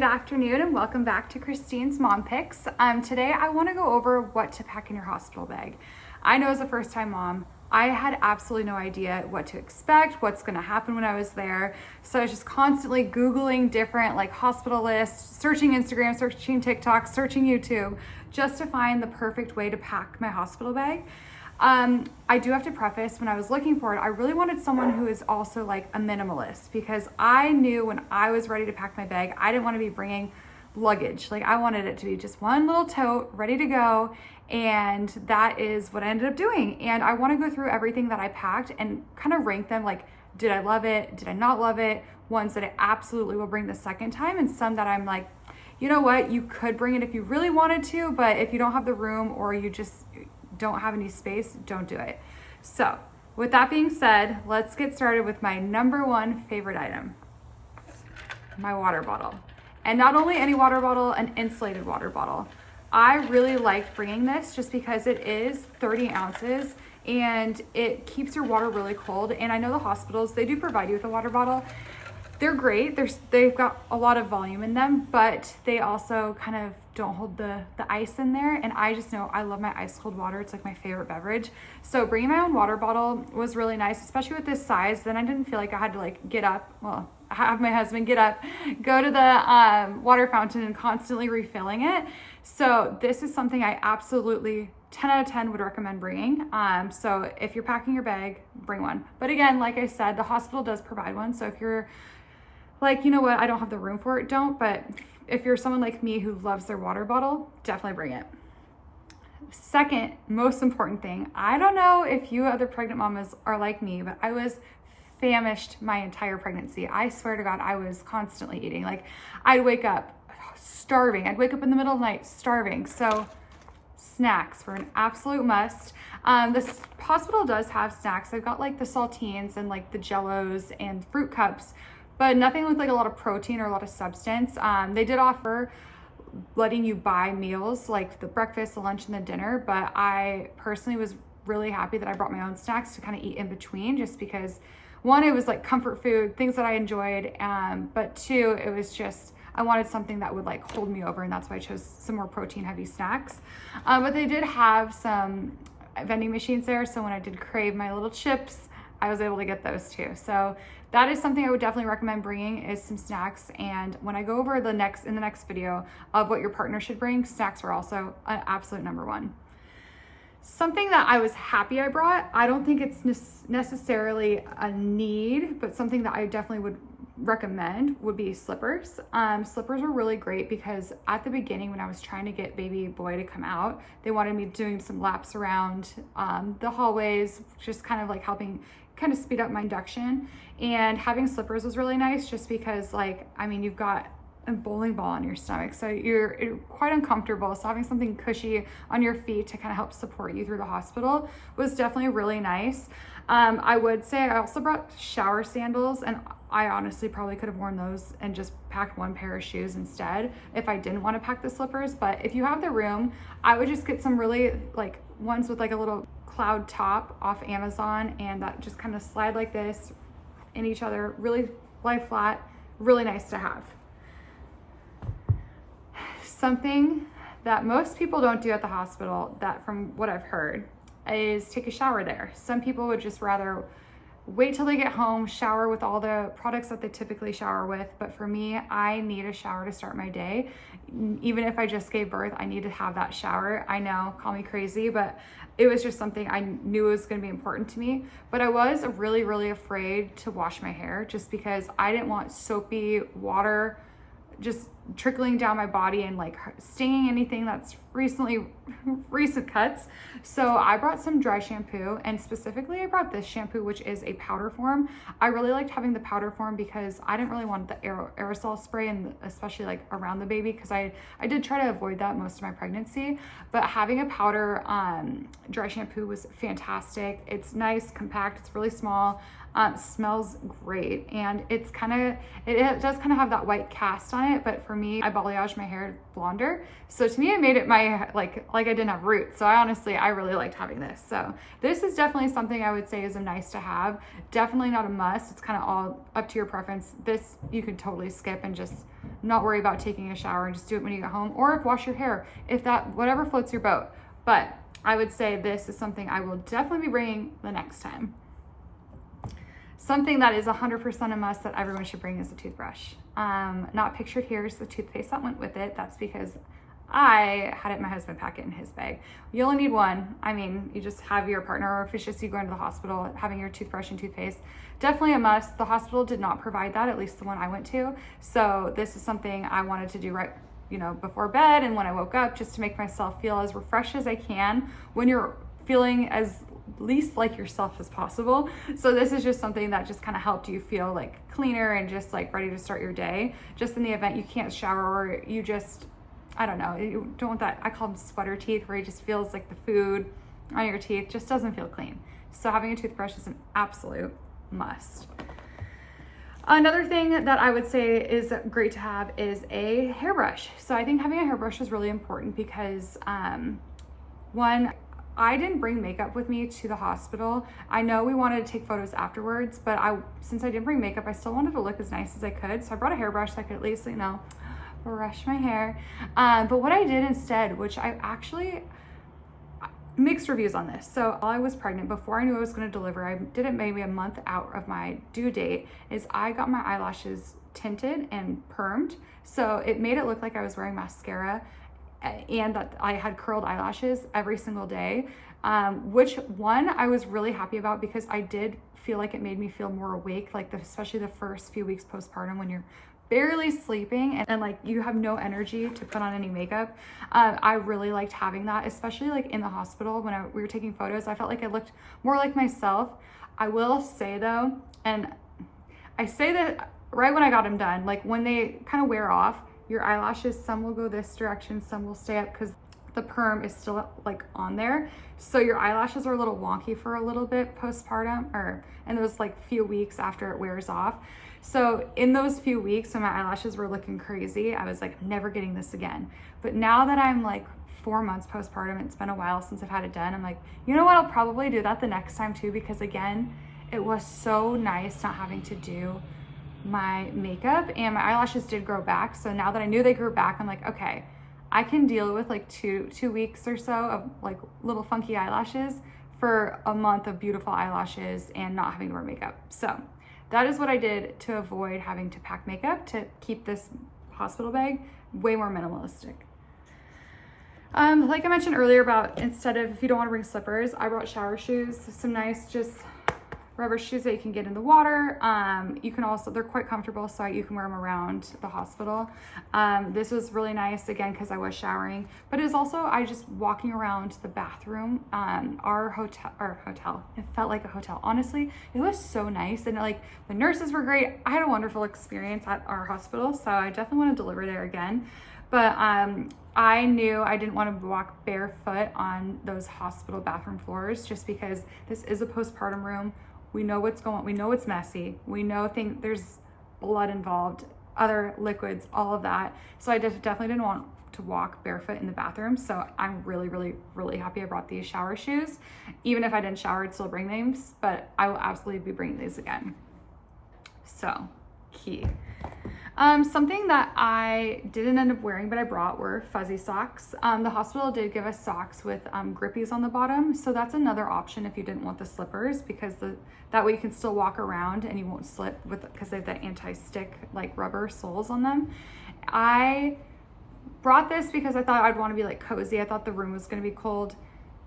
Good afternoon and welcome back to Christine's Mom Picks. Today I want to go over what to pack in your hospital bag. I know as a first-time mom, I had absolutely no idea what to expect, what's going to happen when I was there. So I was just constantly Googling different hospital lists, searching Instagram, searching TikTok, searching YouTube, just to find the perfect way to pack my hospital bag. I do have to preface, when I was looking for it, I really wanted someone who is also a minimalist, because I knew when I was ready to pack my bag, I didn't want to be bringing luggage. I wanted it to be just one little tote ready to go. And that is what I ended up doing. And I want to go through everything that I packed and kind of rank them. Did I love it? Did I not love it? Ones that I absolutely will bring the second time, and some that I'm like, you know what, you could bring it if you really wanted to, but if you don't have the room or you just don't have any space, don't do it. So with that being said, let's get started with my number one favorite item, my water bottle. And not only any water bottle, an insulated water bottle. I really liked bringing this just because it is 30 ounces and it keeps your water really cold. And I know the hospitals, they do provide you with a water bottle. They're great. They've got a lot of volume in them, but they also kind of don't hold the ice in there. And I just know I love my ice cold water. It's my favorite beverage. So bringing my own water bottle was really nice, especially with this size. Then I didn't feel like I had to get up. Well, have my husband get up, go to the water fountain and constantly refilling it. So this is something I absolutely 10 out of 10 would recommend bringing. So if you're packing your bag, bring one. But again, like I said, the hospital does provide one. So if you're you know what, I don't have the room for it, don't. But if you're someone like me who loves their water bottle, definitely bring it. Second, most important thing, I don't know if you other pregnant mamas are like me, but I was famished my entire pregnancy. I swear to God, I was constantly eating. I'd wake up starving. I'd wake up in the middle of the night starving. So snacks were an absolute must. This hospital does have snacks. They've got the saltines and the Jellos and fruit cups, but nothing with a lot of protein or a lot of substance. They did offer letting you buy meals, the breakfast, the lunch, and the dinner, but I personally was really happy that I brought my own snacks to kind of eat in between, just because one, it was comfort food, things that I enjoyed, but two, it was just, I wanted something that would hold me over, and that's why I chose some more protein heavy snacks. But they did have some vending machines there, so when I did crave my little chips, I was able to get those too. So that is something I would definitely recommend bringing, is some snacks. And when I go over in the next video of what your partner should bring, snacks are also an absolute number one. Something that I was happy I brought, I don't think it's necessarily a need, but something that I definitely would recommend would be slippers. Slippers are really great because at the beginning when I was trying to get baby boy to come out, they wanted me doing some laps around the hallways, just kind of helping kind of speed up my induction. And having slippers was really nice just because you've got a bowling ball on your stomach, so you're quite uncomfortable. So having something cushy on your feet to kind of help support you through the hospital was definitely really nice. I would say I also brought shower sandals, and I honestly probably could have worn those and just packed one pair of shoes instead if I didn't want to pack the slippers. But if you have the room, I would just get some really ones with a little cloud top off Amazon, and that just kind of slide like this in each other, really lie flat, really nice to have. Something that most people don't do at the hospital, that from what I've heard, is take a shower there. Some people would just rather wait till they get home, shower with all the products that they typically shower with. But for me, I need a shower to start my day. Even if I just gave birth, I need to have that shower. I know, call me crazy, but it was just something I knew was going to be important to me. But I was really, really afraid to wash my hair just because I didn't want soapy water just trickling down my body and stinging anything that's recent cuts. So I brought some dry shampoo, and specifically I brought this shampoo, which is a powder form. I really liked having the powder form because I didn't really want the aerosol spray, and especially around the baby, because I did try to avoid that most of my pregnancy. But having a powder dry shampoo was fantastic. It's nice, compact, it's really small. Smells great, and it does kind of have that white cast on it, but for me, I balayage my hair blonder. So to me, it made it my, like I didn't have roots. So I really liked having this. So this is definitely something I would say is a nice to have. Definitely not a must. It's kind of all up to your preference. This you could totally skip and just not worry about taking a shower and just do it when you get home, or wash your hair, if that, whatever floats your boat. But I would say this is something I will definitely be bringing the next time. Something that is 100% a must that everyone should bring is a toothbrush. Not pictured here is the toothpaste that went with it. That's because I had my husband pack it in his bag. You only need one. I mean, you just have your partner, or if it's just you going to the hospital, having your toothbrush and toothpaste, definitely a must. The hospital did not provide that, at least the one I went to. So this is something I wanted to do right, before bed and when I woke up, just to make myself feel as refreshed as I can when you're feeling as least like yourself as possible. So this is just something that just kind of helped you feel like cleaner and just like ready to start your day, just in the event you can't shower, or you just, I don't know, you don't want that, I call them sweater teeth, where it just feels like the food on your teeth just doesn't feel clean. So having a toothbrush is an absolute must. Another thing that I would say is great to have is a hairbrush. So I think having a hairbrush is really important because one, I didn't bring makeup with me to the hospital. I know we wanted to take photos afterwards, but since I didn't bring makeup, I still wanted to look as nice as I could. So I brought a hairbrush so I could at least, brush my hair. But what I did instead, which I actually, mixed reviews on this. So while I was pregnant, before I knew I was going to deliver, I did it maybe a month out of my due date, is I got my eyelashes tinted and permed. So it made it look like I was wearing mascara, and that I had curled eyelashes every single day, which one I was really happy about, because I did feel like it made me feel more awake, especially the first few weeks postpartum when you're barely sleeping and like you have no energy to put on any makeup. I really liked having that, especially like in the hospital when we were taking photos. I felt like I looked more like myself. I will say though, and I say that right when I got them done, like when they kind of wear off, your eyelashes, some will go this direction, some will stay up because the perm is still like on there. So your eyelashes are a little wonky for a little bit postpartum, or in those like few weeks after it wears off. So in those few weeks when my eyelashes were looking crazy, I was like, never getting this again. But now that I'm like 4 months postpartum, it's been a while since I've had it done, I'm like, you know what, I'll probably do that the next time too, because again, it was so nice not having to do my makeup, and my eyelashes did grow back. So now that I knew they grew back, I'm like, okay, I can deal with like two weeks or so of like little funky eyelashes for a month of beautiful eyelashes and not having to wear makeup. So that is what I did to avoid having to pack makeup, to keep this hospital bag way more minimalistic. Like I mentioned earlier about, instead of, if you don't want to bring slippers, I brought shower shoes, some nice just rubber shoes that you can get in the water. You can also, they're quite comfortable, so you can wear them around the hospital. This was really nice, again, because I was showering, but it was also, I just walking around the bathroom. Our hotel, it felt like a hotel. Honestly, it was so nice, and like the nurses were great. I had a wonderful experience at our hospital, so I definitely want to deliver there again. But I knew I didn't want to walk barefoot on those hospital bathroom floors, just because this is a postpartum room. We know what's going on. We know it's messy. We know there's blood involved, other liquids, all of that. So I definitely didn't want to walk barefoot in the bathroom. So I'm really, really, really happy I brought these shower shoes. Even if I didn't shower, I'd still bring them, but I will absolutely be bringing these again. So key. Something that I didn't end up wearing, but I brought, were fuzzy socks. The hospital did give us socks with grippies on the bottom. So that's another option if you didn't want the slippers, because that way you can still walk around and you won't slip because they have the anti-stick like rubber soles on them. I brought this because I thought I'd want to be like cozy. I thought the room was going to be cold.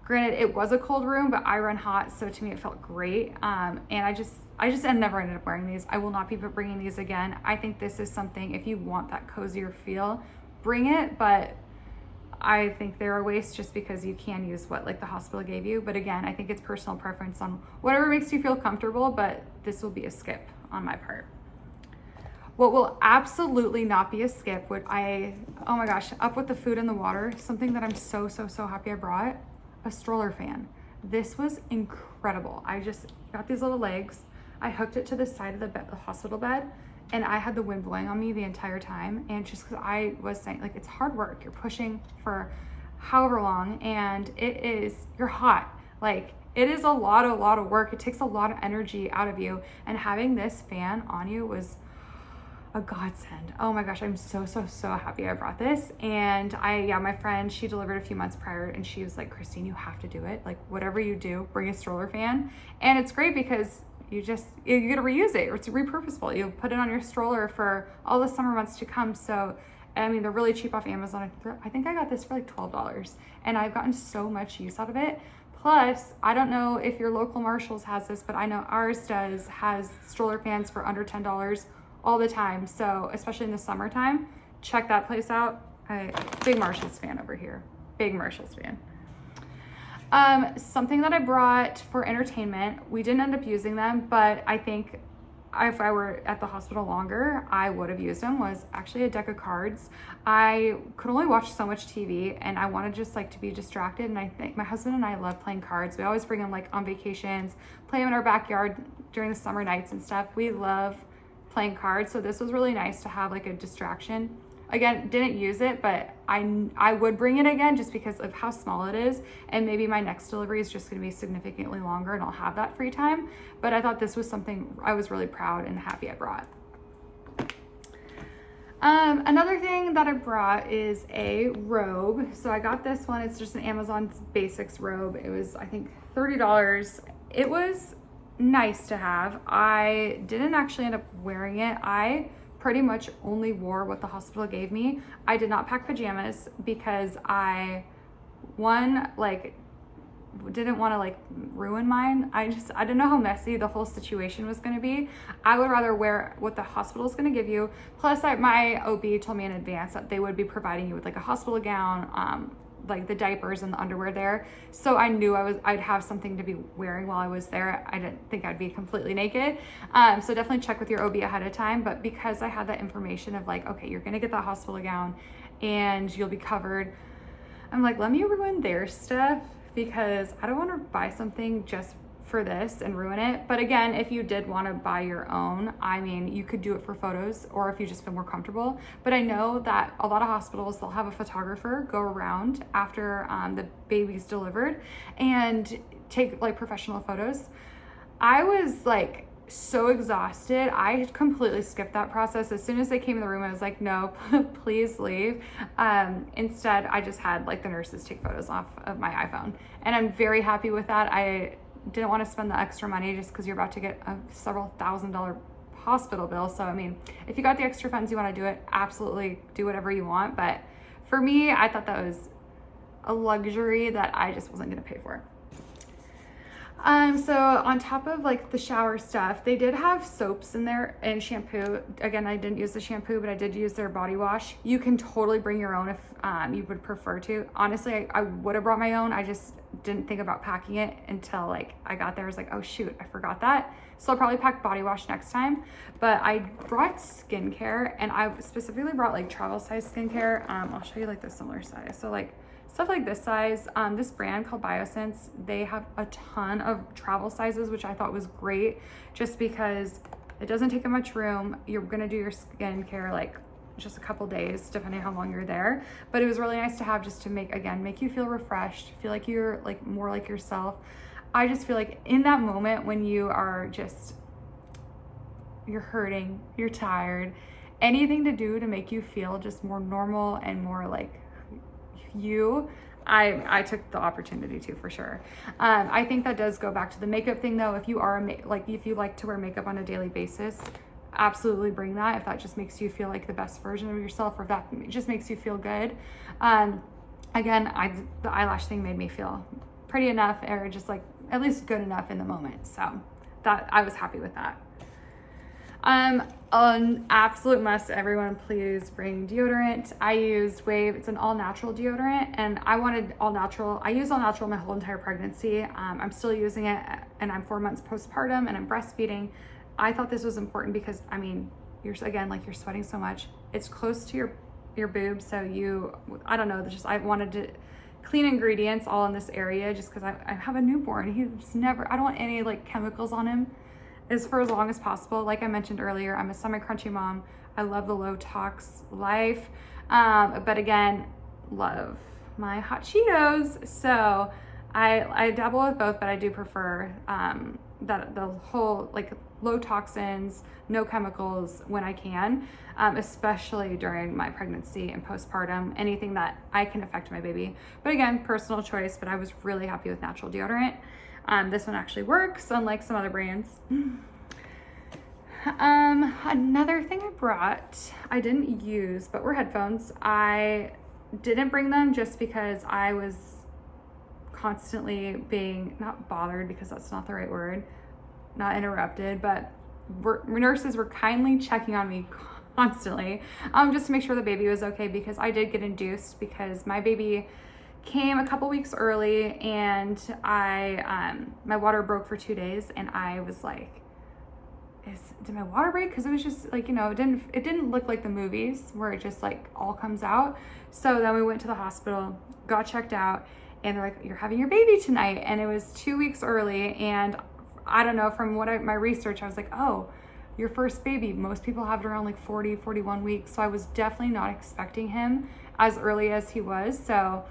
Granted, it was a cold room, but I run hot, so to me it felt great. And I just never ended up wearing these. I will not be bringing these again. I think this is something, if you want that cozier feel, bring it, but I think they're a waste just because you can use what like the hospital gave you. But again, I think it's personal preference on whatever makes you feel comfortable, but this will be a skip on my part. What will absolutely not be a skip, oh my gosh, up with the food and the water, something that I'm so happy I brought, a stroller fan. This was incredible. I just got these little legs. I hooked it to the side of the hospital bed, and I had the wind blowing on me the entire time. And just because I was saying, like, it's hard work. You're pushing for however long, and you're hot. Like, it is a lot of work. It takes a lot of energy out of you. And having this fan on you was a godsend. Oh my gosh, I'm so happy I brought this. And my friend, she delivered a few months prior, and she was like, Christine, you have to do it. Like, whatever you do, bring a stroller fan. And it's great because you get to reuse it, or it's repurposable. You put it on your stroller for all the summer months to come. So, I mean, they're really cheap off Amazon. I think I got this for like $12, and I've gotten so much use out of it. Plus, I don't know if your local Marshalls has this, but I know ours has stroller fans for under $10 all the time. So, especially in the summertime, check that place out. Big Marshalls fan over here. Big Marshalls fan. Something that I brought for entertainment, we didn't end up using them, but I think if I were at the hospital longer, I would have used them, was actually a deck of cards. I could only watch so much TV, and I wanted just like to be distracted. And I think my husband and I love playing cards. We always bring them like on vacations, play them in our backyard during the summer nights and stuff. We love playing cards. So this was really nice to have like a distraction. Again, didn't use it, but I would bring it again just because of how small it is. And maybe my next delivery is just gonna be significantly longer and I'll have that free time. But I thought this was something I was really proud and happy I brought. Another thing that I brought is a robe. So I got this one. It's just an Amazon Basics robe. It was, I think, $30. It was nice to have. I didn't actually end up wearing it. I pretty much only wore what the hospital gave me. I did not pack pajamas because I didn't want to like ruin mine. I didn't know how messy the whole situation was going to be. I would rather wear what the hospital is going to give you. Plus, my OB told me in advance that they would be providing you with like a hospital gown, like the diapers and the underwear there. So I knew I'd have something to be wearing while I was there. I didn't think I'd be completely naked. So definitely check with your OB ahead of time. But because I had that information of like, okay, you're gonna get that hospital gown and you'll be covered, I'm like, let me ruin their stuff because I don't want to buy something just for this and ruin it. But again, if you did want to buy your own, I mean, you could do it for photos or if you just feel more comfortable. But I know that a lot of hospitals, they'll have a photographer go around after the baby's delivered and take like professional photos. I was like so exhausted. I completely skipped that process. As soon as they came in the room, I was like, no, please leave. Instead, I just had like the nurses take photos off of my iPhone. And I'm very happy with that. I didn't want to spend the extra money just because you're about to get a several $1,000 hospital bill. So, I mean, if you got the extra funds, you want to do it, absolutely do whatever you want. But for me, I thought that was a luxury that I just wasn't going to pay for. So on top of like the shower stuff, they did have soaps in there and shampoo. Again, I didn't use the shampoo, but I did use their body wash. You can totally bring your own if you would prefer to. Honestly, I would have brought my own. I just didn't think about packing it until like I got there. I was like, oh shoot, I forgot that. So I'll probably pack body wash next time. But I brought skincare, and I specifically brought like travel size skincare. I'll show you like the similar size. So like stuff like this size, this brand called Biosense, they have a ton of travel sizes, which I thought was great just because it doesn't take up much room. You're gonna do your skincare like just a couple days, depending on how long you're there. But it was really nice to have just to make you feel refreshed, feel like you're like more like yourself. I just feel like in that moment when you are just, you're hurting, you're tired, anything to do to make you feel just more normal and more like you, I took the opportunity to, for sure. I think that does go back to the makeup thing though. If you are if you like to wear makeup on a daily basis, absolutely bring that if that just makes you feel like the best version of yourself, or if that just makes you feel good. Again, the eyelash thing made me feel pretty enough, or just like at least good enough in the moment. So that I was happy with that. An absolute must, everyone, please bring deodorant. I used Wave. It's an all natural deodorant, and I wanted all natural. I used all natural my whole entire pregnancy. I'm still using it, and I'm 4 months postpartum and I'm breastfeeding. I thought this was important because, I mean, you're sweating so much. It's close to your boobs. So I don't know, I wanted to clean ingredients all in this area just because I have a newborn. I don't want any like chemicals on him. is for as long as possible. Like I mentioned earlier, I'm a semi-crunchy mom. I love the low tox life. But again, love my hot Cheetos. So I dabble with both, but I do prefer that the whole like low toxins, no chemicals when I can, especially during my pregnancy and postpartum, anything that I can affect my baby. But again, personal choice, but I was really happy with natural deodorant. This one actually works, unlike some other brands. Another thing I brought, I didn't use, but were headphones. I didn't bring them just because I was constantly being, not bothered because that's not the right word, not interrupted, but nurses were kindly checking on me constantly, just to make sure the baby was okay, because I did get induced because my baby came a couple weeks early and my water broke for 2 days, and I was like, did my water break? Because it was just like, you know, it didn't look like the movies where it just like all comes out. So then we went to the hospital, got checked out, and they're like, you're having your baby tonight. And it was 2 weeks early, and I don't know, from my research, I was like, oh, your first baby, most people have it around like 40, 41 weeks. So I was definitely not expecting him as early as he was. So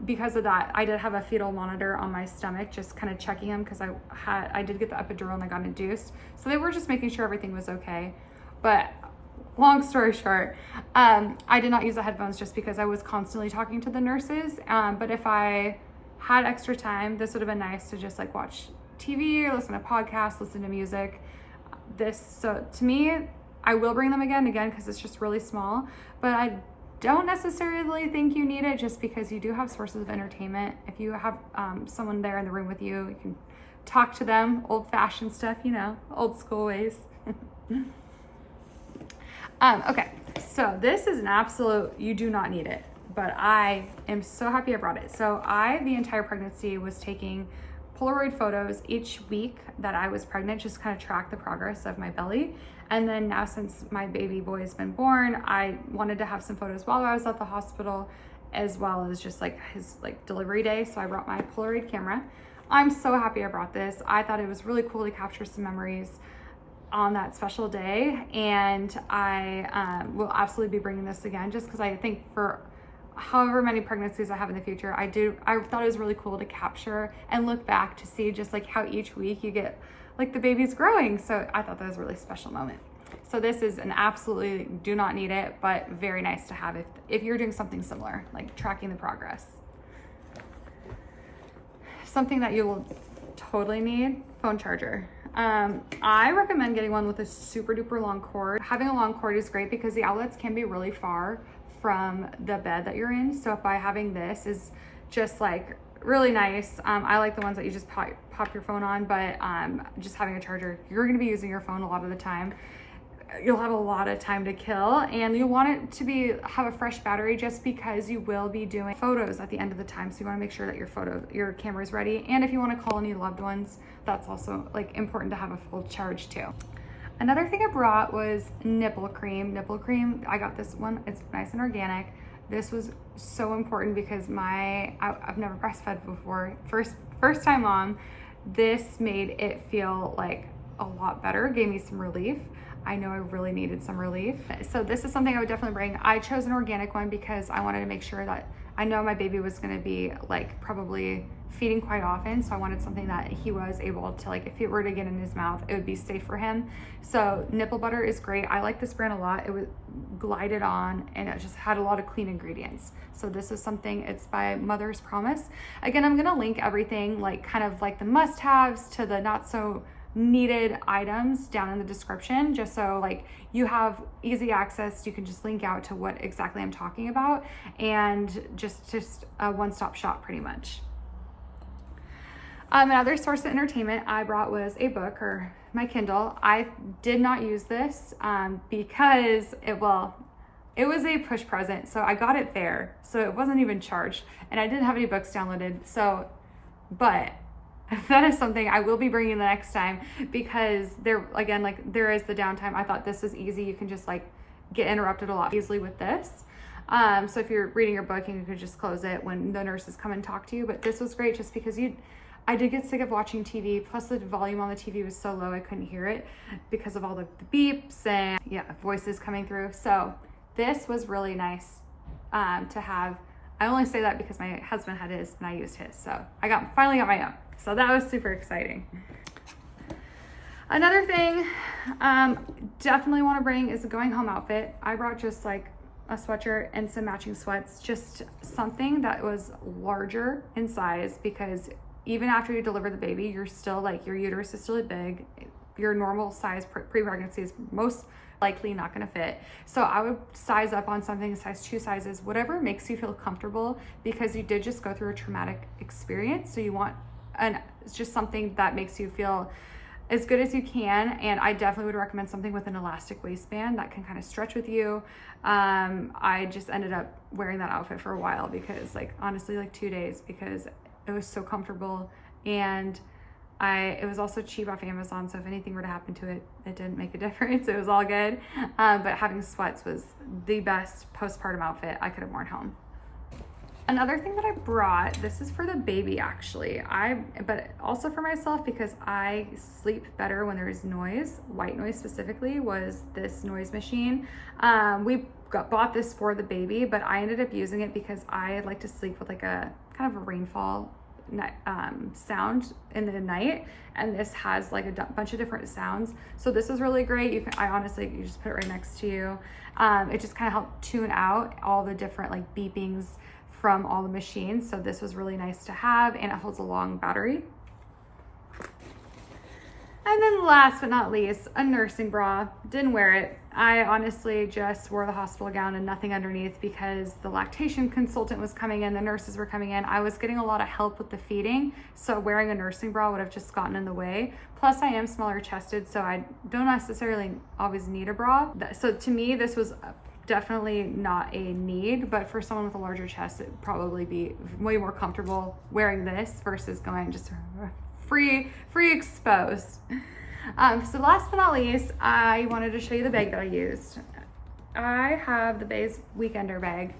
because of that, I did have a fetal monitor on my stomach, just kind of checking him, because I did get the epidural and I got induced. So they were just making sure everything was okay. But long story short, I did not use the headphones just because I was constantly talking to the nurses. But if I had extra time, this would have been nice to just like watch TV or listen to podcasts, listen to music. So to me, I will bring them again, because it's just really small, but I don't necessarily think you need it, just because you do have sources of entertainment. If you have someone there in the room with you, you can talk to them, old-fashioned stuff, you know, old school ways. Okay, so this is an absolute, you do not need it, but I am so happy I brought it. So the entire pregnancy was taking Polaroid photos each week that I was pregnant, just kind of track the progress of my belly. And then now, since my baby boy has been born, I wanted to have some photos while I was at the hospital, as well as just like his like delivery day. So I brought my Polaroid camera. I'm so happy I brought this. I thought it was really cool to capture some memories on that special day. And I will absolutely be bringing this again, just because I think for however many pregnancies I have in the future, I thought it was really cool to capture and look back to see just like how each week you get like the baby's growing. So I thought that was a really special moment. So this is an absolutely do not need it, but very nice to have if you're doing something similar, like tracking the progress. Something that you will totally need, phone charger. I recommend getting one with a super duper long cord. Having a long cord is great because the outlets can be really far from the bed that you're in. So by having this is just like really nice. I like the ones that you just pop your phone on, but just having a charger, you're going to be using your phone a lot of the time. You'll have a lot of time to kill, and you'll want it to have a fresh battery, just because you will be doing photos at the end of the time. So you want to make sure that your camera is ready. And if you want to call any loved ones, that's also like important to have a full charge too. Another thing I brought was nipple cream. Nipple cream, I got this one. It's nice and organic. This was so important because I've never breastfed before. First time mom. This made it feel like a lot better, gave me some relief. I know I really needed some relief. So this is something I would definitely bring. I chose an organic one because I wanted to make sure that I know my baby was gonna be like probably feeding quite often. So I wanted something that he was able to, like, if it were to get in his mouth, it would be safe for him. So nipple butter is great. I like this brand a lot. It was glided on and it just had a lot of clean ingredients. So this is something, it's by Mother's Promise. Again, I'm gonna link everything, like kind of like the must-haves to the not so needed items down in the description, just so like you have easy access. You can just link out to what exactly I'm talking about, and just a one-stop shop pretty much. Another source of entertainment I brought was a book, or my Kindle. I did not use this because it was a push present, so I got it there, so it wasn't even charged, and I didn't have any books downloaded. So, but that is something I will be bringing the next time, because there is the downtime. I thought this was easy. You can just like get interrupted a lot easily with this. So if you're reading your book, you could just close it when the nurses come and talk to you. But this was great just because I did get sick of watching TV, plus the volume on the TV was so low I couldn't hear it because of all the beeps and voices coming through. So this was really nice to have. I only say that because my husband had his and I used his. So I finally got my own. So that was super exciting. Another thing definitely want to bring is a going home outfit. I brought just like a sweatshirt and some matching sweats, just something that was larger in size, because even after you deliver the baby, you're still like, your uterus is still big. Your normal size pre-pregnancy is most likely not going to fit. So I would size up on something, size 2 sizes, whatever makes you feel comfortable, because you did just go through a traumatic experience. So you want it's just something that makes you feel as good as you can. And I definitely would recommend something with an elastic waistband that can kind of stretch with you. I just ended up wearing that outfit for a while, because like honestly, like 2 days, because it was so comfortable, and it was also cheap off Amazon. So if anything were to happen to it, it didn't make a difference. It was all good. But having sweats was the best postpartum outfit I could have worn home. Another thing that I brought, this is for the baby actually, but also for myself, because I sleep better when there is noise, white noise specifically, was this noise machine. We bought this for the baby, but I ended up using it because I like to sleep with like a kind of a rainfall sound in the night, and this has like a bunch of different sounds. So this is really great. You just put it right next to you. It just kind of helped tune out all the different like beepings from all the machines. So this was really nice to have, and it holds a long battery. And then last but not least, a nursing bra. Didn't wear it. I honestly just wore the hospital gown and nothing underneath, because the lactation consultant was coming in, the nurses were coming in. I was getting a lot of help with the feeding, so wearing a nursing bra would have just gotten in the way. Plus I am smaller chested, so I don't necessarily always need a bra. So to me, this was definitely not a need, but for someone with a larger chest, it'd probably be way more comfortable wearing this versus going just free exposed. So last but not least, I wanted to show you the bag that I used. I have the Beis Weekender bag.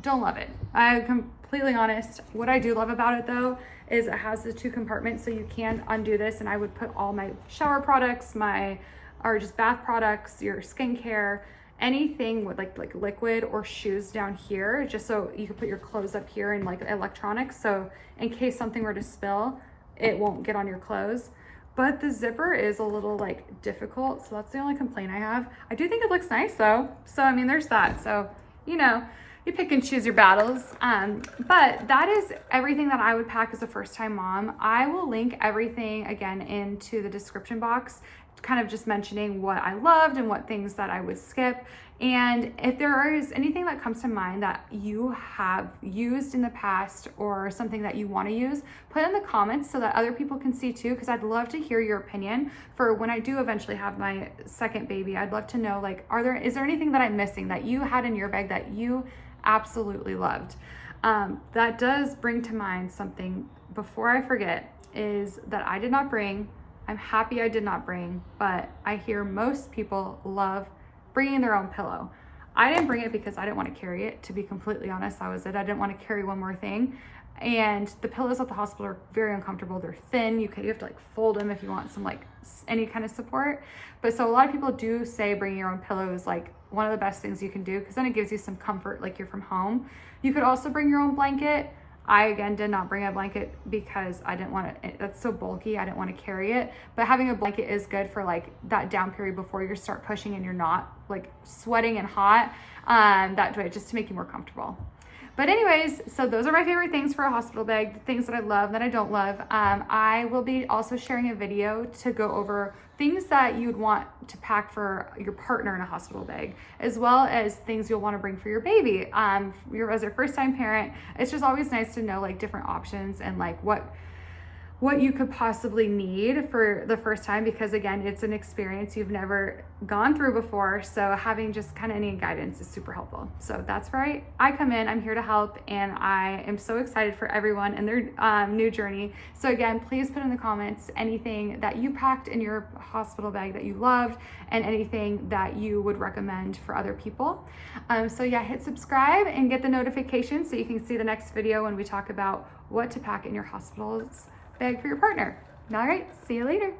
Don't love it. I'm completely honest. What I do love about it though is it has the 2 compartments, so you can undo this, and I would put all my shower products, or just bath products, your skincare, anything with like liquid or shoes down here, just so you can put your clothes up here, and like electronics, so in case something were to spill, it won't get on your clothes. But the zipper is a little like difficult, so that's the only complaint I have. I do think it looks nice though, so I mean there's that. So you pick and choose your battles. But that is everything that I would pack as a first-time mom. I will link everything again into the description box, kind of just mentioning what I loved and what things that I would skip. And if there is anything that comes to mind that you have used in the past, or something that you want to use, put in the comments so that other people can see too, because I'd love to hear your opinion for when I do eventually have my second baby. I'd love to know, like, is there anything that I'm missing that you had in your bag that you absolutely loved? That does bring to mind something, before I forget, is that I did not bring. I'm happy I did not bring, but I hear most people love bringing their own pillow. I didn't bring it because I didn't want to carry it, to be completely honest. I didn't want to carry one more thing. And the pillows at the hospital are very uncomfortable. They're thin. You have to like fold them if you want some like any kind of support. But so a lot of people do say bringing your own pillow is like one of the best things you can do, because then it gives you some comfort, like you're from home. You could also bring your own blanket. I, again, did not bring a blanket because I didn't want to, that's so bulky, I didn't want to carry it. But having a blanket is good for like that down period before you start pushing and you're not like sweating and hot, that way, just to make you more comfortable. But anyways, so those are my favorite things for a hospital bag, the things that I love, that I don't love. I will be also sharing a video to go over things that you'd want to pack for your partner in a hospital bag, as well as things you'll want to bring for your baby. As a first-time parent, it's just always nice to know like different options and like what you could possibly need for the first time, because again, it's an experience you've never gone through before. So having just kind of any guidance is super helpful. So that's where I come in. I'm here to help, and I am so excited for everyone and their new journey. So again, please put in the comments anything that you packed in your hospital bag that you loved, and anything that you would recommend for other people. So yeah, hit subscribe and get the notifications so you can see the next video when we talk about what to pack in your hospital's bag for your partner. All right, see you later.